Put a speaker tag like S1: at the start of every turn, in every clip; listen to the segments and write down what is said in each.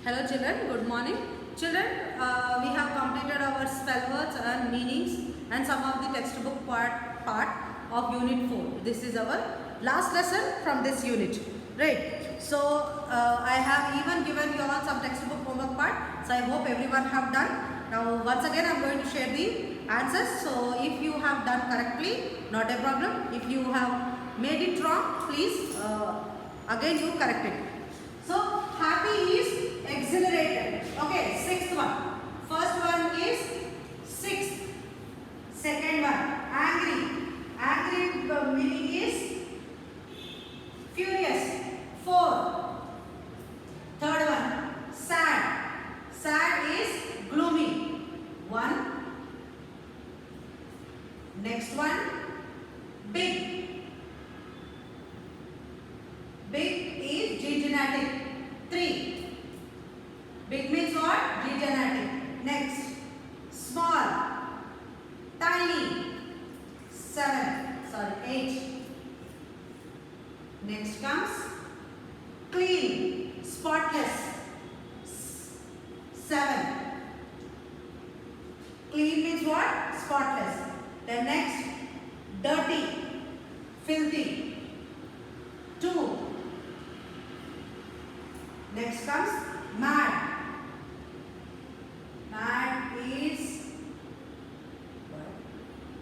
S1: Hello children, good morning. Children, we have completed our spell words and meanings and some of the textbook part of unit 4. This is our last lesson from this unit. Right. So, I have even given you all some textbook homework part. So, I hope everyone have done. Now, once again, I am going to share the answers. So, if you have done correctly, not a problem. If you have made it wrong, please again you correct it. So, happy is exhilarated. Okay, sixth one. First one is sixth. Second one, angry. Angry meaning is furious. 4. Third one, sad. Sad is gloomy. 1. Next one, big. Big is G-genetic. 3. Big means what? G-genetic. Next, small, tiny. 8. Next comes clean, spotless. 7. Clean means what? Spotless. Then next, dirty, filthy. 2. Next comes mad. Mad is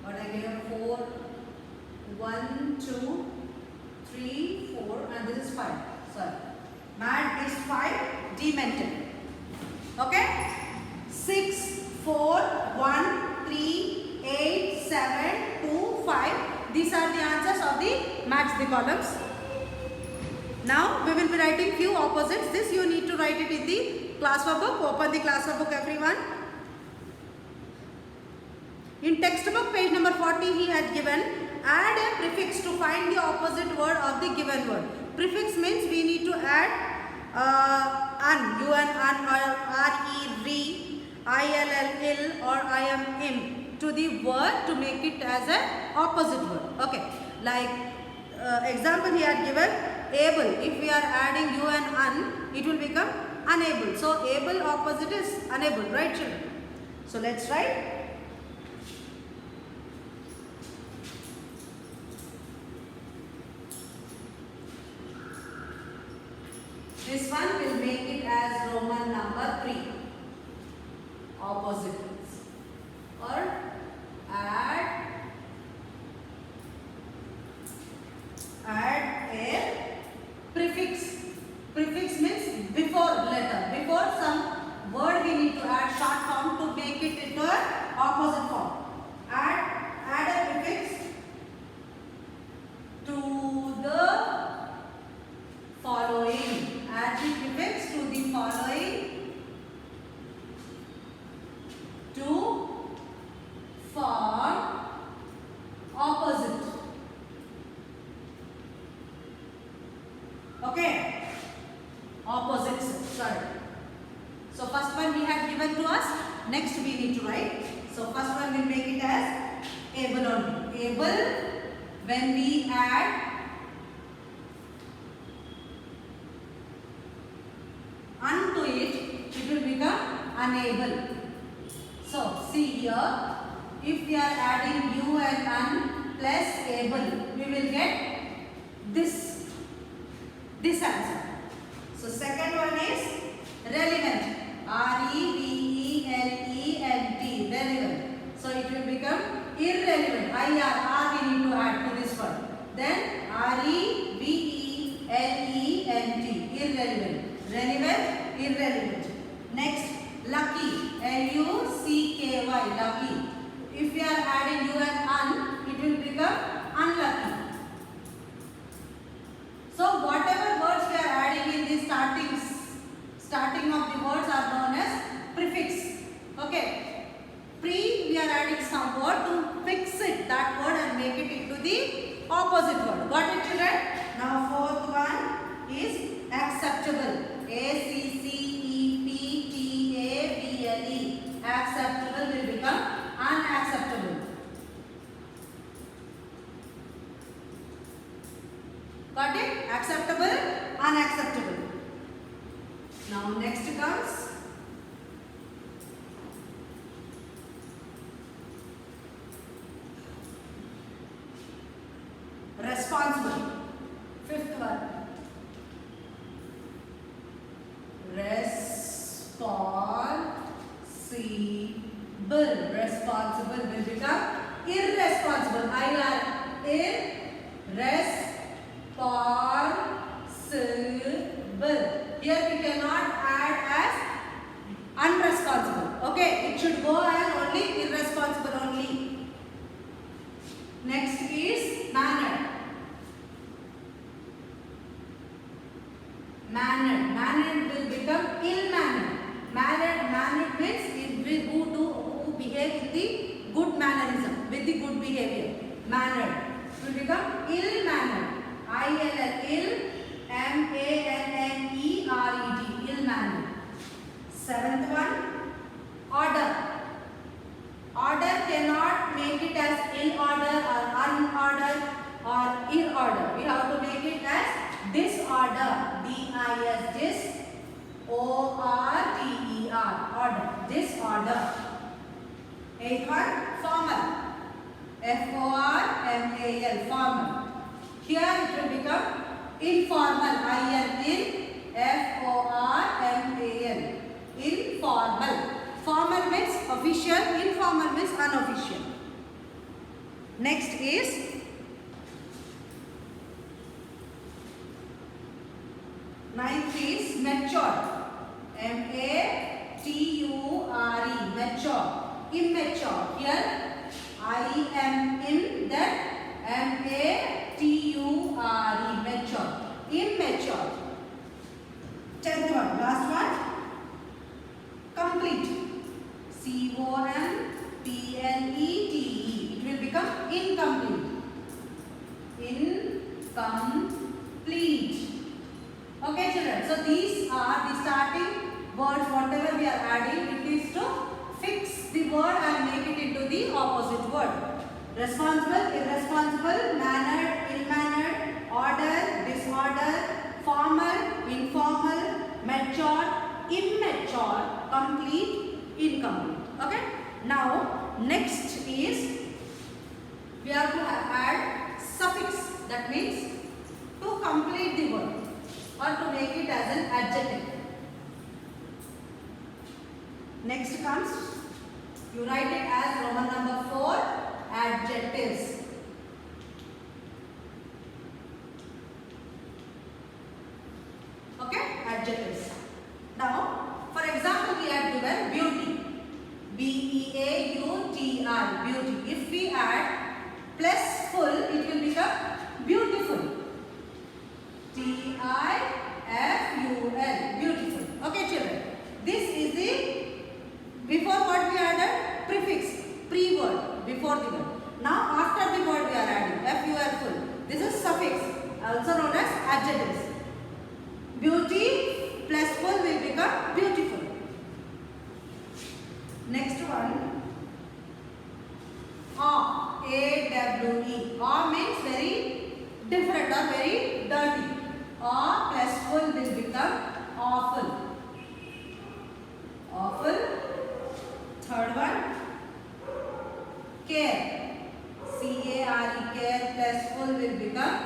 S1: what I gave 4, 1, 2, 3, 4, and this is 5. Sorry. Mad is 5, demented. Okay? 6, 4, 1, 3, 8, 7, 2, 5. These are the answers of the match the columns. Now we will be writing few opposites. This you need to write it in the class workbook. Open the class workbook, everyone. In textbook page number 40 he had given add a prefix to find the opposite word of the given word. Prefix means we need to add un, or re, re, ill, or I am im to the word to make it as a opposite word. Okay, like example he had given able. If we are adding u and un, it will become unable. So able opposite is unable, right children? So let's write. This one will make it as Roman number 3. Opposites. Or add a prefix. Prefix means before letter. Before some word we need to add short form to make it into an opposite form. Add a prefix to the following. Add the prefix to the following to form opposite. Okay, opposites. Sorry. So first one we have given to us. Next we need to write. So first one will make it as able only. Able, when we add un to it, it will become unable. So see here, if we are adding u and un plus able, we will get this answer. So second one is relevant. R-E-V-E-L-E-N-T, relevant. So it will become irrelevant. R we need to add to this one. Then R-E-V-E-L-E-N-T, irrelevant. Relevant, irrelevant. Next, lucky. L-U-C-K-Y, lucky. If we are adding u and un, it will become unlucky. So whatever words we are adding in the starting of the words are known as prefix. Okay. We are adding some word to fix it, that word, and make it into the opposite word. Got it children? Now fourth one is acceptable. A-C-C-E-P-T-A-B-L-E. Acceptable will become unacceptable. Got it? Acceptable, unacceptable. Now next comes responsible. Fifth one. Responsible will become irresponsible. IR. Irresponsible. Here we cannot add as unresponsible. Okay, it should go as only irresponsible only. Next is mannered. Mannered will become ill-mannered. Mannered means who behave with the good mannerism, with the good behavior. Mannered will become ill-mannered. ill, mannered, ill-mannered. Seventh one, order. Order cannot make it as ill order or unordered or ill order. We have to make it as disorder. disorder. Order. Disorder. Eighth one, formal. formal. Formal. Here it will become informal. formal. Informal. Formal means official. Informal means unofficial. Next is ninth is mature. mature. Mature. Immature. Here I am in that mature. Mature. Immature. 10th one. Last one. Complete. complete. It will become incomplete. Incomplete. Okay, children. So these are the starting words. Whatever we are adding, it is to fix the word and make it into the opposite word. Responsible, irresponsible, mannered, ill-mannered, order, disorder, formal, informal, mature, immature, complete, incomplete. Okay. Now next is we are to add suffix. That means to complete the word or to make it as an adjective. Next comes, you write it as Roman number 4, adjectives. Okay, adjectives. Now, for example, we are given beauty. B-E-A-U-T-I, beauty. If we add plus full, it will become beautiful. T-I-F-U-L, beautiful. Okay, children. This is the, before what we added? Prefix, pre-word, before the word. Now, after the word we are adding, F-U-L, full. This is suffix, also known as adjectives. Beauty plus full will become beautiful. Next one, awe, A-W-E. Awe means very different or very dirty. Awe plus full will become awful. Awful. Third one, care. C-A-R-E, care plus full will become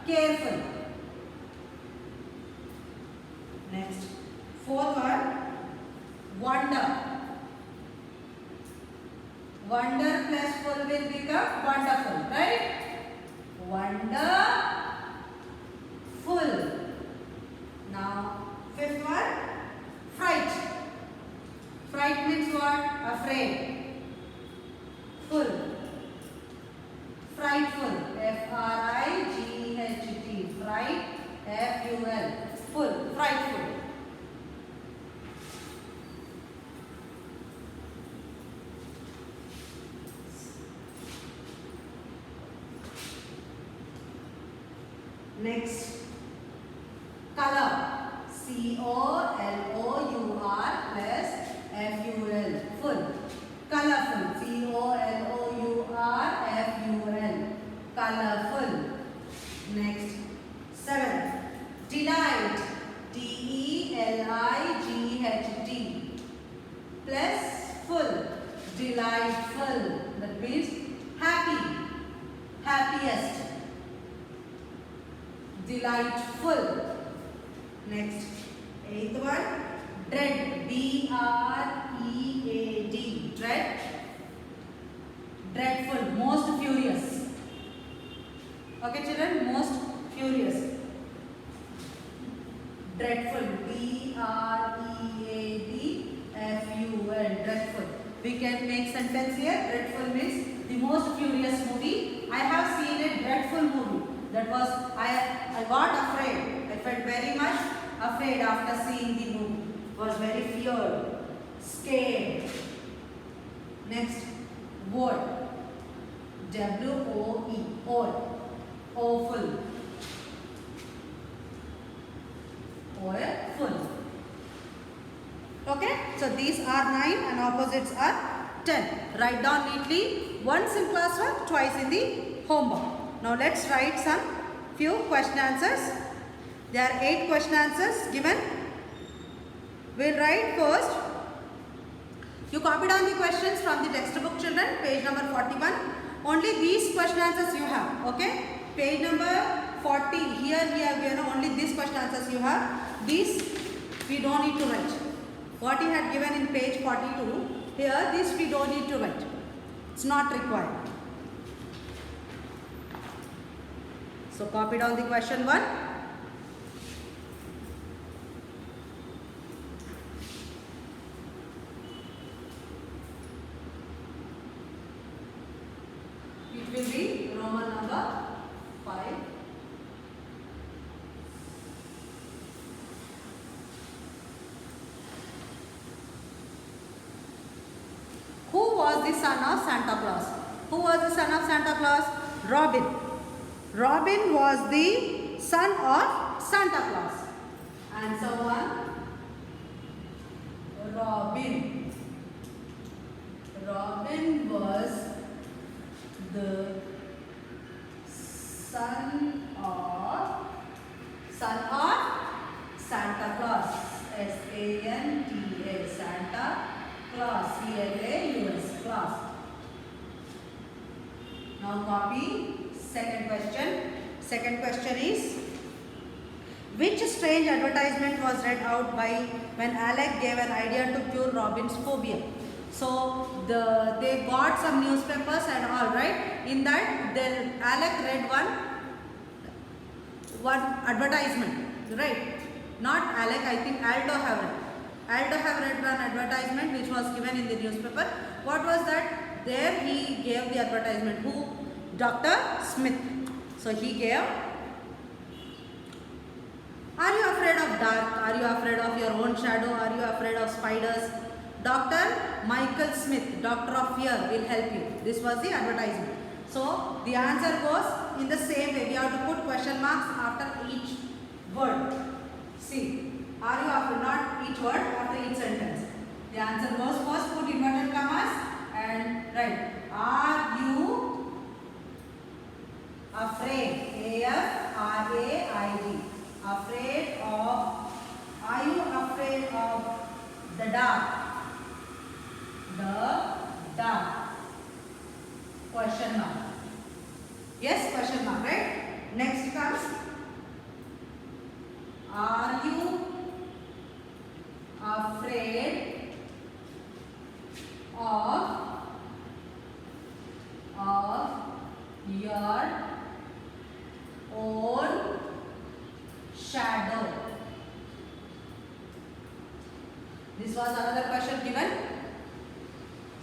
S1: careful. Next, fourth one, wonder. Wonder plus full will become wonderful, right? Wonderful. Now, fifth one, fright. Fright means what? Afraid. Full. Frightful. F-R-I-G-H-T. Fright. F-U-L. Full. Frightful. Next, color. C-O-L-O-U-R plus F-U-L. Full. Colorful. C-O-L-O-U-R-F-U-L. Colorful. Next, 7th, delight. D-E-L-I-G-H-T. delightful. That means happy, happiest. Delightful. Next, eighth one, dread. D-R-E-A-D. Dread. Dreadful. Most furious. Okay, children. Most furious. Dreadful. D-R-E-A-D-F-U-L. Dreadful. We can make sentence here. Dreadful means the most furious movie. I have seen a dreadful movie. That was, I got afraid. I felt very much afraid after seeing the movie. Was very feared, scared. Next word. W-O-E. Old. Awful. Awful. Okay, so these are 9 and opposites are 10. Write down neatly once in classwork, twice in the homework. Now let's write some few question answers. There are 8 question answers given. We'll write first. You copy down the questions from the textbook, children, page number 41. Only these question answers you have. Okay, page number 40. Here we have given only these question answers you have. These we don't need to write. What he had given in page 42, here this we don't need to write. It's not required. So copy down the question 1. It will be Roman number 5. Who was the son of Santa Claus? Who was the son of Santa Claus? Robin. Robin was the son of Santa Claus. Answer 1. Robin. Robin was the son of Santa Claus. S-A-N-T-A. Santa Claus. C-L-A-U-S. Claus. Now copy. Second question. Second question is, which strange advertisement was read out by when Alec gave an idea to cure Robin's phobia? So they got some newspapers and all, right? In that, then Alec read one advertisement, right? Not Alec, I think Aldo have read. Aldo have read one advertisement which was given in the newspaper. What was that? There he gave the advertisement. Who? Dr. Smith. So he gave, are you afraid of dark? Are you afraid of your own shadow? Are you afraid of spiders? Dr. Michael Smith, Doctor of Fear, will help you. This was the advertisement. So the answer goes in the same way. We have to put question marks after each word. See, are you afraid? Not each word, after each sentence. The answer goes first, put inverted commas and write. Are you afraid? A-F-R-A-I-D. Afraid of. Are you afraid of the dark? The dark. Question mark. Yes, question mark, right? Next comes, are you afraid of your own shadow? This was another question given.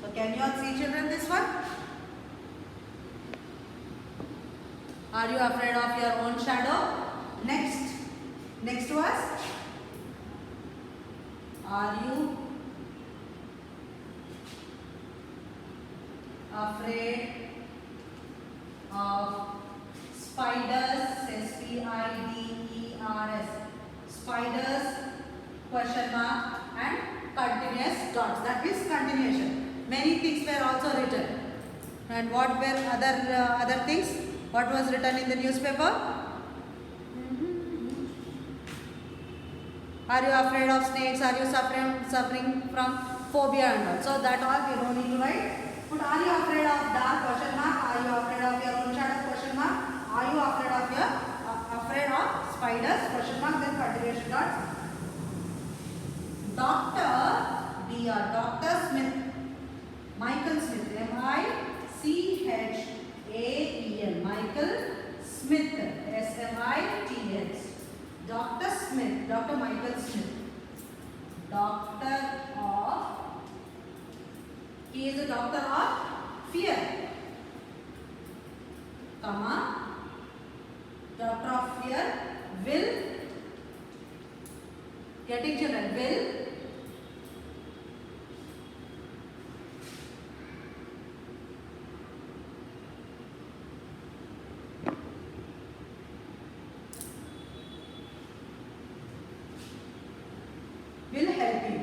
S1: So can you all see, children, this one? Are you afraid of your own shadow? Next was, are you afraid of spiders? S-P-I-D-E-R-S. Spiders, question mark and continuous dots. That is continuation. Many things were also written. And what were other things? What was written in the newspaper? Are you afraid of snakes? Are you suffering from phobia and all. So that all we don't need to write. Put are you afraid of dark question mark? Are you afraid of your own shadow question mark? Are you afraid of your afraid of spiders question mark? Then continuation dot. Dr. Smith, Michael Smith, M-I-C-H-A-E-L, Michael Smith, S-M-I-T-H. Dr. Smith, Dr. Michael Smith, doctor of, he is a doctor of fear, comma, doctor of fear, will, getting children, will help you.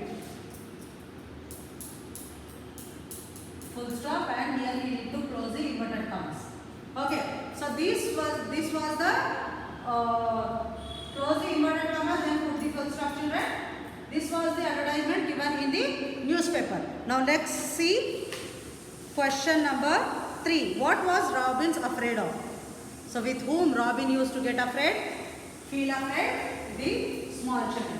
S1: Full stop, and here we need to close the inverted commas. Okay, so this was the close the inverted commas, then put the full stop, children. This was the advertisement given in the newspaper. Now let's see question number 3. What was Robin afraid of? So with whom Robin used to get afraid? Feel afraid? The small children.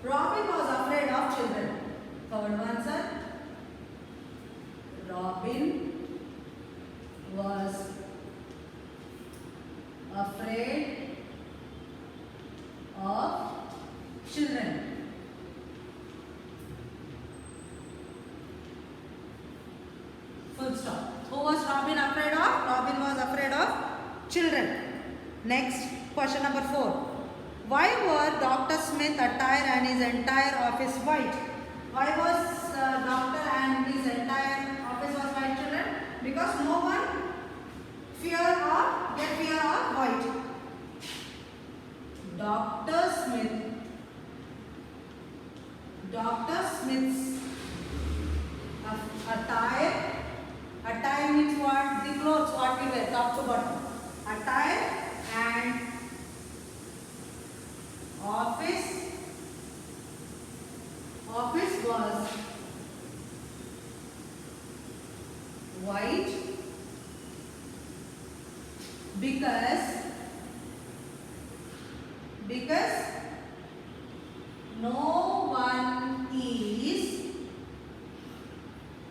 S1: Robin was afraid of children. Covered answer. Robin was afraid of children. Full stop. Who was Robin afraid of? Robin was afraid of children. Next, question number 4. Why were Dr. Smith attire and his entire office white? Why was doctor and his entire office was white, children? Because no one get fear of white. Dr. Smith's attire means what? The clothes what we wear, top to bottom. Attire and office was white because no one is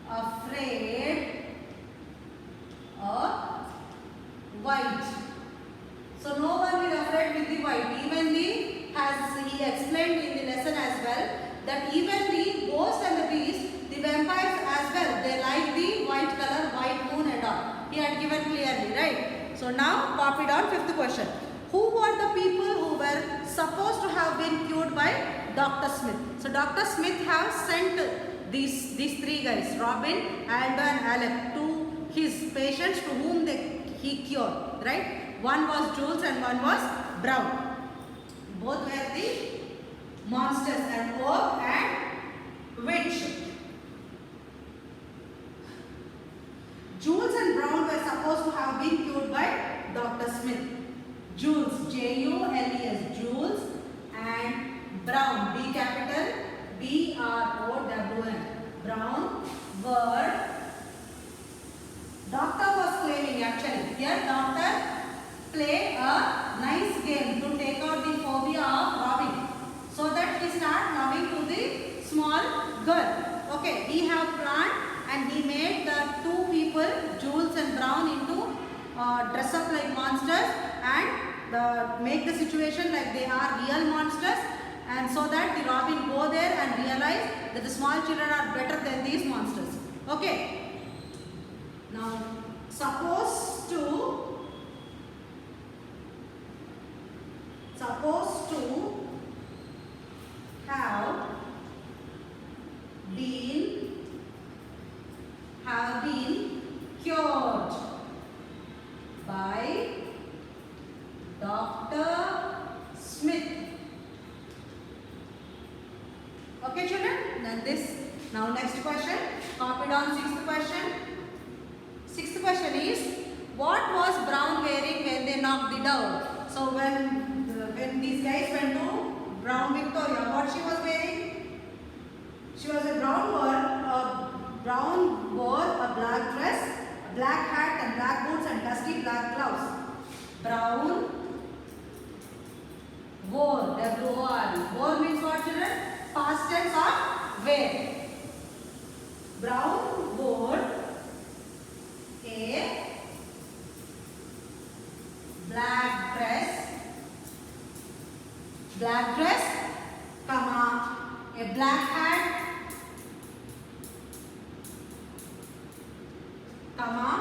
S1: afraid of white. So no one is afraid with the white. Even as he explained in the lesson as well, that even the ghost and the beast, the vampires as well, they like the white color, white moon and all. He had given clearly, right? So now copy down 5th question. Who were the people who were supposed to have been cured by Dr. Smith? So Dr. Smith have sent these 3 guys, Robin, Aldo and Alec, to his patients to whom he cured, right? One was Jules and one was Brown. Both were the monsters, and Orc and Witch. Jules and Brown were supposed to have been cured by Dr. Smith. Jules, J-U-L-E-S, Jules, and Brown, B capital, B-R-O-W-N, Brown, were, doctor was claiming actually, here doctor play a nice game to take out the phobia of Robin, so that he start loving to the small girl. Okay, he have planned and he made the 2 people, Jules and Brown, into dress up like monsters and make the situation like they are real monsters, and so that the Robin go there and realize that the small children are better than these monsters. Okay. Now, supposed to have been cured by Dr. Smith. Okay, children. Now next question. Copy down 6th question. Sixth question is, what was Brown wearing when they knocked the door? So when these guys went to Brown Victoria, what she was wearing? She was Brown wore a black dress, a black hat and black boots and dusty black gloves. Brown wore, W-O-R-E. Wore means what, children? Past tense of wear. Brown wore a black dress, comma, a black hat, comma,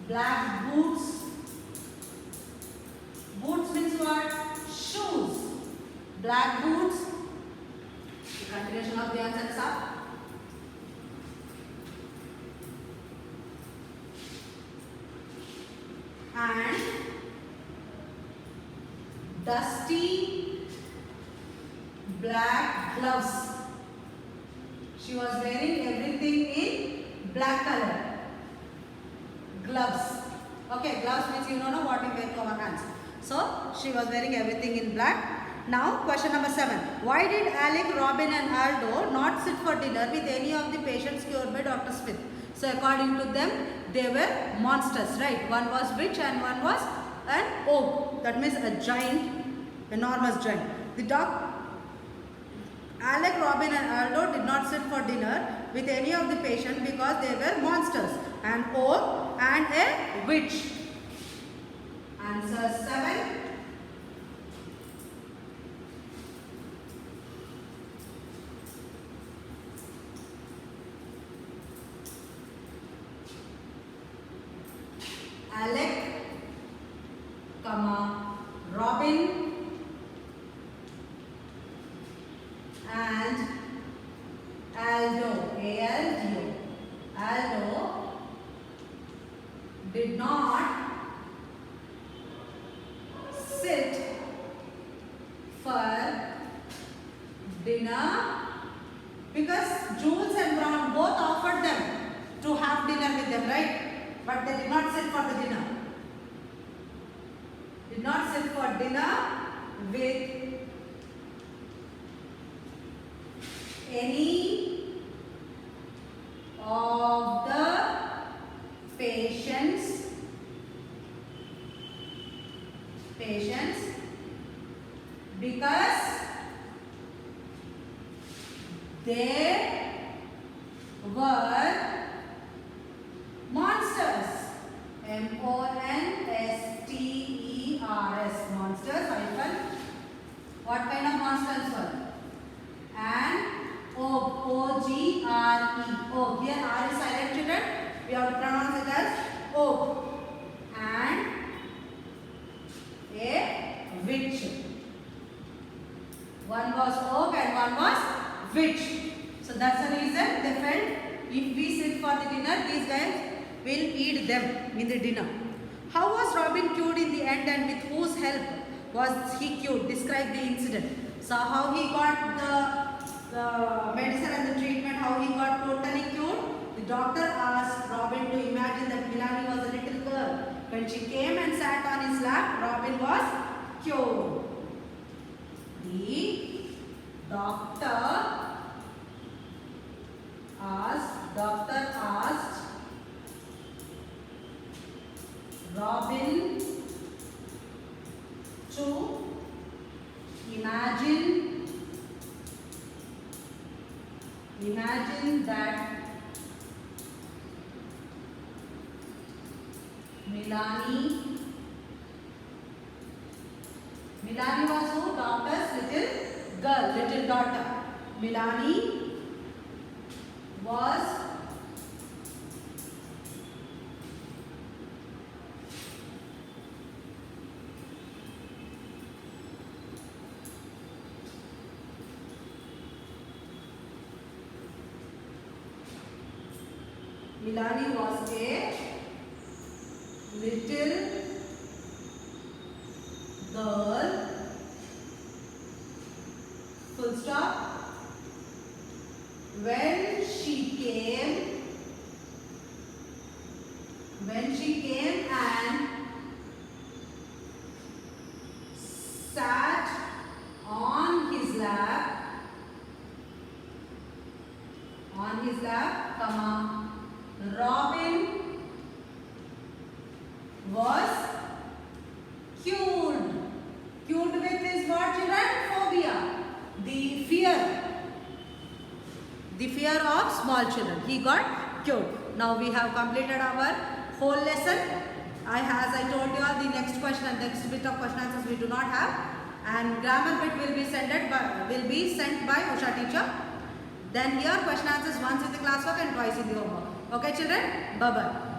S1: black boots. Boots means what? Shoes. Black boots. The continuation of the answers are and dusty black gloves. She was wearing everything in black color. Gloves. Okay, gloves means you don't know what we wear to our hands. So she was wearing everything in black. Now question number 7. Why did Alec, Robin and Aldo not sit for dinner with any of the patients cured by Dr. Smith? So according to them, they were monsters, right? One was witch and one was an oak. That means a giant, enormous giant. Alec, Robin and Aldo did not sit for dinner with any of the patients because they were monsters. An oak and a witch. Answer 7. Alec, comma, Robin and Aldo, A-L-D-O. Aldo did not sit for dinner because Jules and Brown both offered them to have dinner with them, right? But they did not sit for the dinner. Did not sit for dinner with any of the patients because they were monsters. M-O-N-S-T-E-R-S. Monsters, hyphen. What kind of monsters were? And O-G-R-E. Oh, here R is silent, children. We have to pronounce it as O. And a witch. One was oak and one was witch. So that's the reason they felt if we sit for the dinner, these guys will eat them in the dinner. How was Robin cured in the end and with whose help was he cured? Describe the incident. So how he got the medicine and the treatment, how he got totally cured? The doctor asked Robin to imagine that Milani was a little girl. When she came and sat on his lap, Robin was cured. The doctor asked Robin to imagine that Milani was who? Doctor's little girl, little daughter. Milani was Milani was a little girl, full stop, When she came and sat on his lap, comma, Robin was cured. Cured with is what, children? Phobia. The fear of small children. He got cured. Now we have completed our whole lesson. As I told you all, the next question and next bit of question answers we do not have, and grammar bit will be sent by Usha teacher. Then here question answers once in the classwork and twice in the homework. Okay children? Bye bye.